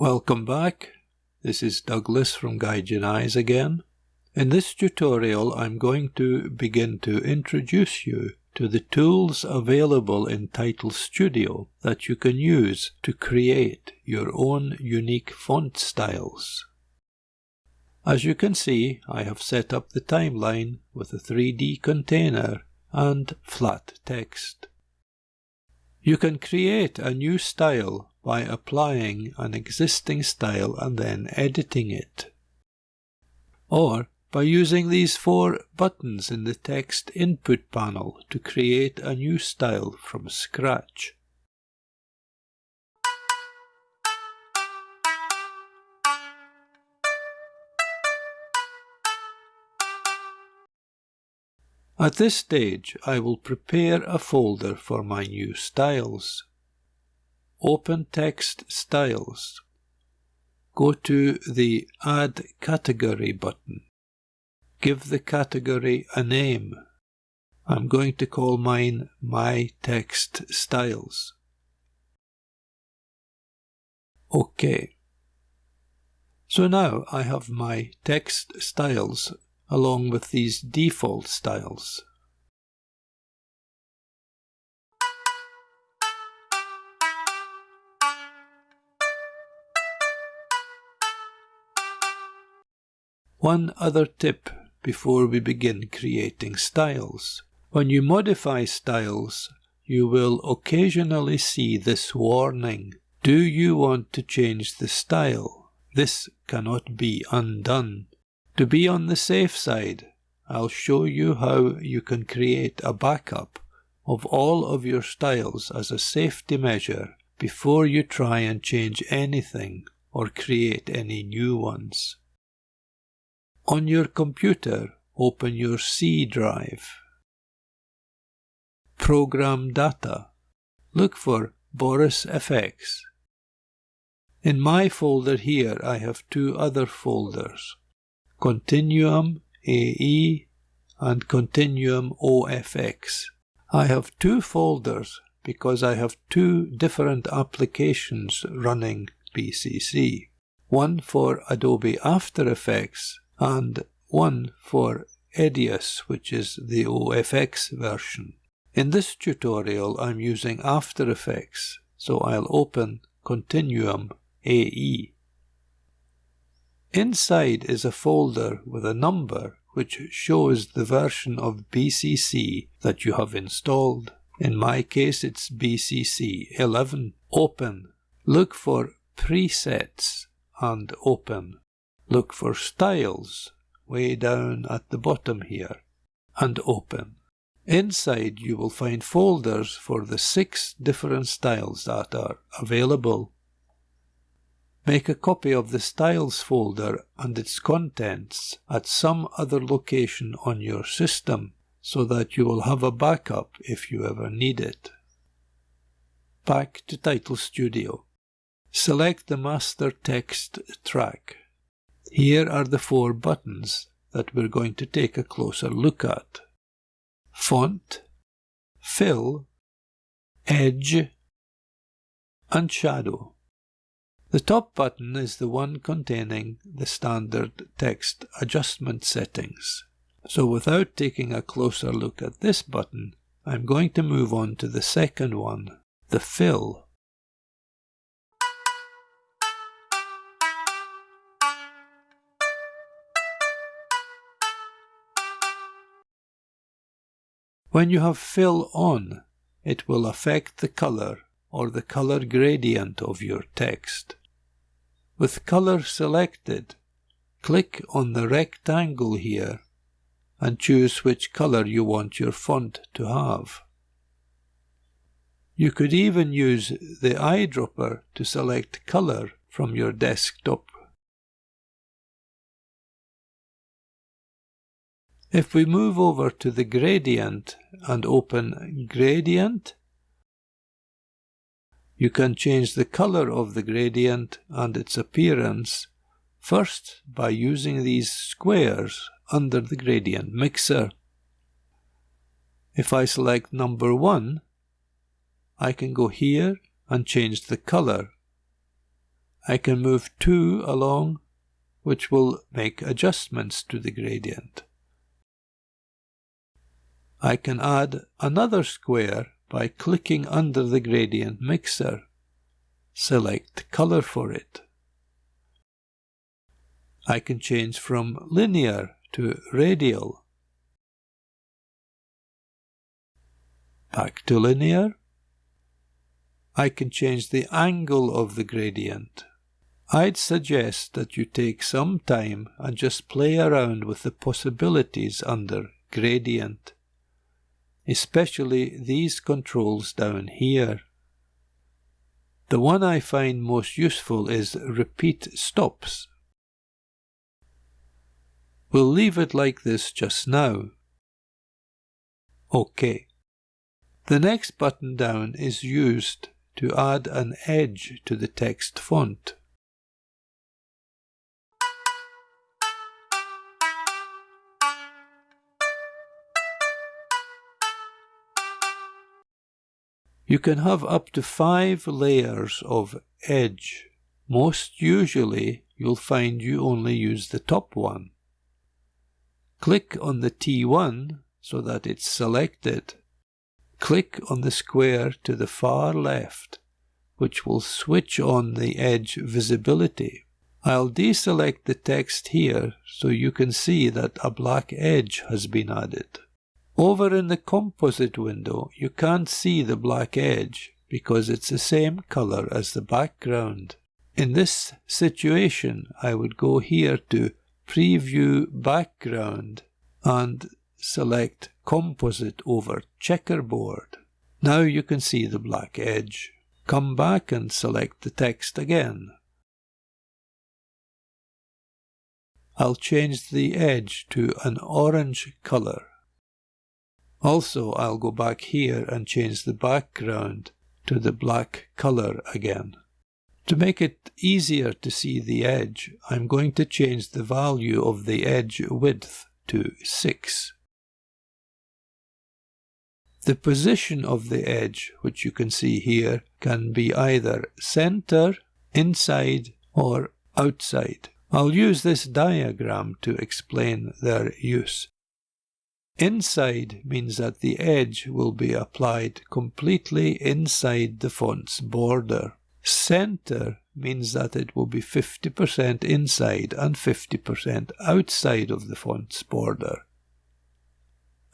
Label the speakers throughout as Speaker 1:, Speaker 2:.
Speaker 1: Welcome back. This is Douglas from Gaijin-Eyes again. In this tutorial I'm going to begin to introduce you to the tools available in Title Studio that you can use to create your own unique font styles. As you can see, I have set up the timeline with a 3D container and flat text. You can create a new style by applying an existing style and then editing it, or by using these 4 buttons in the text input panel to create a new style from scratch. At this stage, I will prepare a folder for my new styles. Open Text Styles. Go to the Add Category button. Give the category a name. I'm going to call mine My Text Styles. OK. So now I have my text styles along with these default styles. One other tip before we begin creating styles. When you modify styles, you will occasionally see this warning. Do you want to change the style? This cannot be undone. To be on the safe side, I'll show you how you can create a backup of all of your styles as a safety measure before you try and change anything or create any new ones. On your computer, open your C drive. Program Data. Look for Boris FX. In my folder here, I have 2 other folders, Continuum AE and Continuum OFX. I have 2 folders because I have 2 different applications running BCC. One for Adobe After Effects and one for Edius, which is the OFX version. In this tutorial I'm using After Effects, so I'll open Continuum AE. Inside is a folder with a number which shows the version of BCC that you have installed. In my case it's BCC 11. Open. Look for Presets and open. Look for Styles way down at the bottom here and open. Inside you will find folders for the 6 different styles that are available. Make a copy of the Styles folder and its contents at some other location on your system so that you will have a backup if you ever need it. Back to Title Studio. Select the master text track. Here are the 4 buttons that we're going to take a closer look at. Font, Fill, Edge, and Shadow. The top button is the one containing the standard text adjustment settings. So without taking a closer look at this button, I'm going to move on to the second one, the Fill. When you have Fill on, it will affect the color or the color gradient of your text. With color selected, click on the rectangle here and choose which color you want your font to have. You could even use the eyedropper to select color from your desktop. If we move over to the gradient and open Gradient, you can change the color of the gradient and its appearance first by using these squares under the gradient mixer. If I select number 1, I can go here and change the color. I can move 2 along, which will make adjustments to the gradient. I can add another square by clicking under the gradient mixer. Select color for it. I can change from linear to radial. Back to linear. I can change the angle of the gradient. I'd suggest that you take some time and just play around with the possibilities under gradient, especially these controls down here. The one I find most useful is repeat stops. We'll leave it like this just now. OK. The next button down is used to add an edge to the text font. You can have up to 5 layers of edge. Most usually, you'll find you only use the top one. Click on the T1 so that it's selected. Click on the square to the far left, which will switch on the edge visibility. I'll deselect the text here so you can see that a black edge has been added. Over in the composite window, you can't see the black edge because it's the same color as the background. In this situation, I would go here to Preview Background and select Composite over Checkerboard. Now you can see the black edge. Come back and select the text again. I'll change the edge to an orange color. Also, I'll go back here and change the background to the black color again. To make it easier to see the edge, I'm going to change the value of the edge width to 6. The position of the edge, which you can see here, can be either center, inside, or outside. I'll use this diagram to explain their use. Inside means that the edge will be applied completely inside the font's border. Center means that it will be 50% inside and 50% outside of the font's border.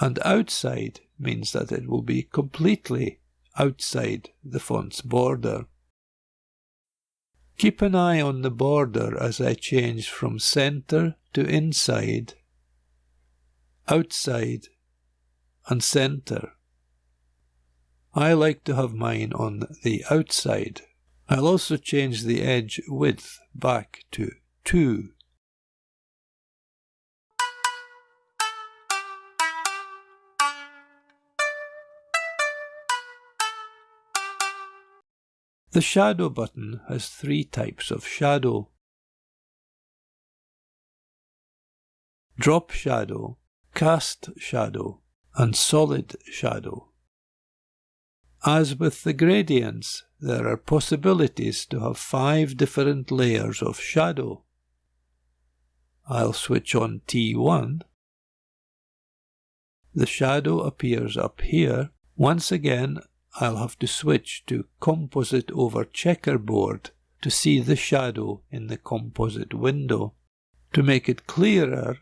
Speaker 1: And outside means that it will be completely outside the font's border. Keep an eye on the border as I change from center to inside, outside, and center. I like to have mine on the outside. I'll also change the edge width back to 2. The shadow button has 3 types of shadow: drop shadow, cast shadow, and solid shadow. As with the gradients, there are possibilities to have 5 different layers of shadow. I'll switch on T1. The shadow appears up here. Once again, I'll have to switch to Composite over Checkerboard to see the shadow in the composite window. To make it clearer,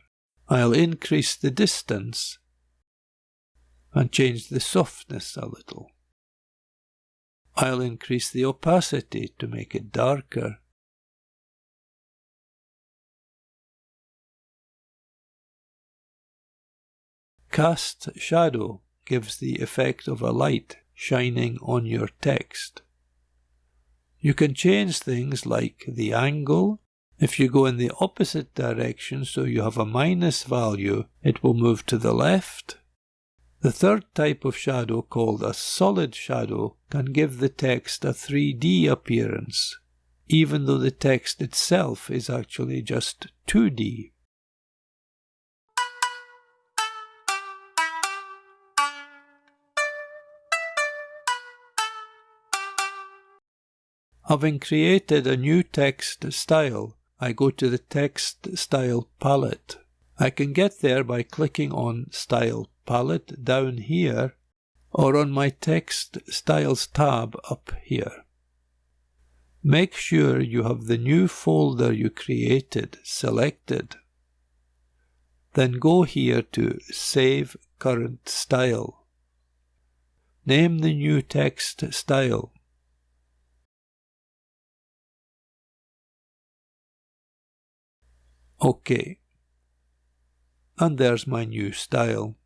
Speaker 1: I'll increase the distance and change the softness a little. I'll increase the opacity to make it darker. Cast shadow gives the effect of a light shining on your text. You can change things like the angle. If you go in the opposite direction, so you have a minus value, it will move to the left. The third type of shadow, called a solid shadow, can give the text a 3D appearance, even though the text itself is actually just 2D. Having created a new text style, I go to the Text Style palette. I can get there by clicking on Style palette down here or on my Text Styles tab up here. Make sure you have the new folder you created selected. Then go here to Save Current Style. Name the new text style. OK. And there's my new style.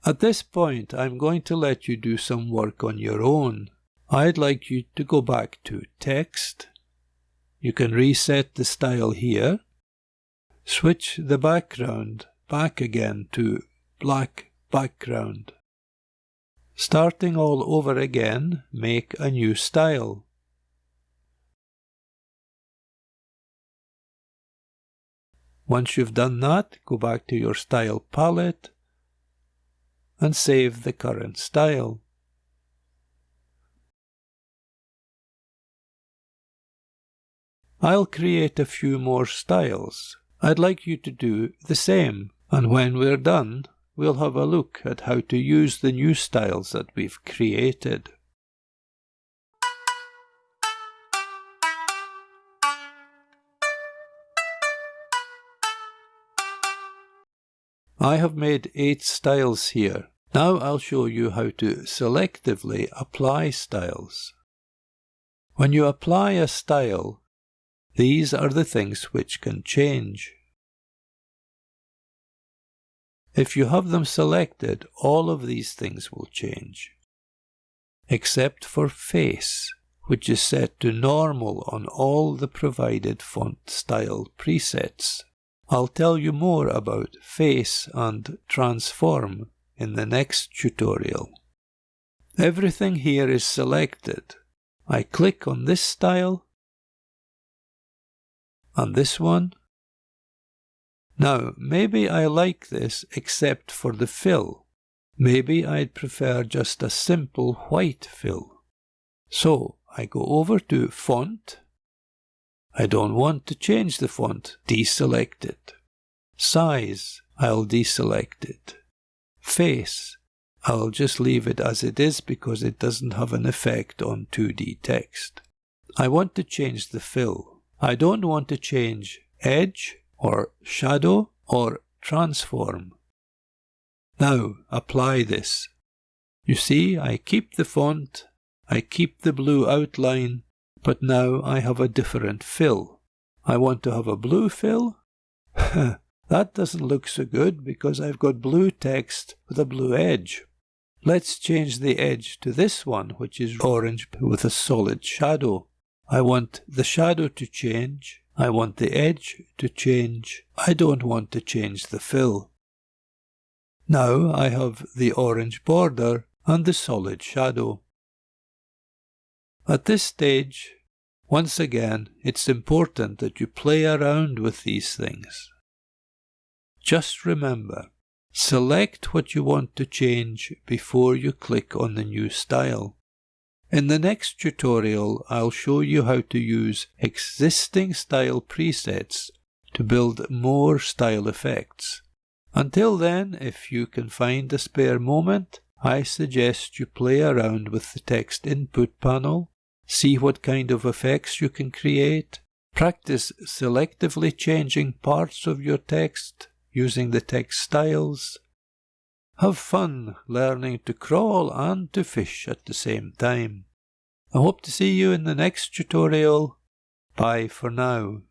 Speaker 1: At this point, I'm going to let you do some work on your own. I'd like you to go back to Text. You can reset the style here. Switch the background back again to black background. Starting all over again, make a new style. Once you've done that, go back to your Style palette and save the current style. I'll create a few more styles. I'd like you to do the same, and when we're done, we'll have a look at how to use the new styles that we've created. I have made 8 styles here. Now I'll show you how to selectively apply styles. When you apply a style, these are the things which can change. If you have them selected, all of these things will change, except for face, which is set to normal on all the provided font style presets. I'll tell you more about face and transform in the next tutorial. Everything here is selected. I click on this style and this one. Now, maybe I like this except for the fill. Maybe I'd prefer just a simple white fill. So I go over to Font. I don't want to change the font. Deselect it. Size, I'll deselect it. Face, I'll just leave it as it is because it doesn't have an effect on 2D text. I want to change the fill. I don't want to change edge or shadow or transform. Now apply this. You see, I keep the font, I keep the blue outline, but now I have a different fill. I want to have a blue fill. That doesn't look so good because I've got blue text with a blue edge. Let's change the edge to this one, which is orange with a solid shadow. I want the shadow to change. I want the edge to change. I don't want to change the fill. Now I have the orange border and the solid shadow. At this stage, once again, it's important that you play around with these things. Just remember, select what you want to change before you click on the new style. In the next tutorial, I'll show you how to use existing style presets to build more style effects. Until then, if you can find a spare moment, I suggest you play around with the text input panel, see what kind of effects you can create, practice selectively changing parts of your text using the text styles. Have fun learning to crawl and to fish at the same time. I hope to see you in the next tutorial. Bye for now.